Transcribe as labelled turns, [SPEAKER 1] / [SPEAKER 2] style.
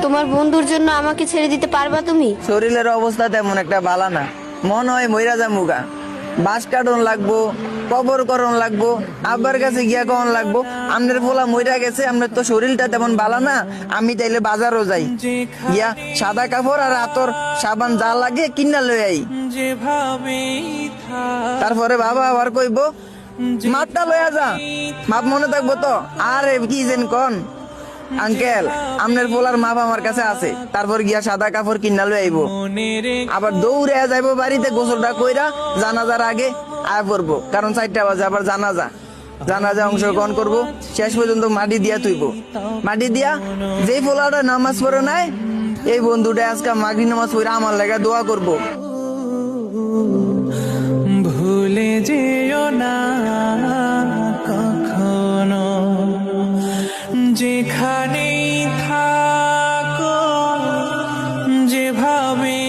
[SPEAKER 1] তোমার বন্ধুর জন্য আমাকে ছেড়ে দিতে পারবা তুমি?
[SPEAKER 2] শরীরের অবস্থা তেমন একটা ভালো না, মন হয় মইরা যামুগা। বাস কাটন লাগবো, কবর করন লাগবো, আব্বার কাছে গিয়া কন লাগবো আমনের পোলা মইরা গেছে, আমনের তো শরীরটা তেমন ভালো না। আমি তাইলে বাজারও যাই, গিয়া সাদা কাপড় আর আতর সাবান যা লাগে কিনা লই আই। তারপরে বাবা আবার কইব মাপটা লইয়া যা, মাপ মনে থাকবো তো? আরে কি যেন কন আঙ্কেল, আমনের পোলার মাপ আমার কাছে আছে। তারপর গিয়া সাদা কাপড় কিনা লই আইবো, আবার দৌড়ে যাইবো বাড়িতে, গোসলটা কইরা জানাজার আগে আয়া পড়বো, কারণ 4টা বাজে আবার জানাজা অংশগ্রহণ করব। শেষ পর্যন্ত মাটি দিয়া তুইব, মাটি দিয়া যেই পোলাটা নামাজ পড়ে নাই এই বন্ধুটা আজকে মাগরিব নামাজ পড়ে আমার লাগা দোয়া করব।
[SPEAKER 3] ভুলে যেও না কখনো, যেখানেই থাকো, যেভাবে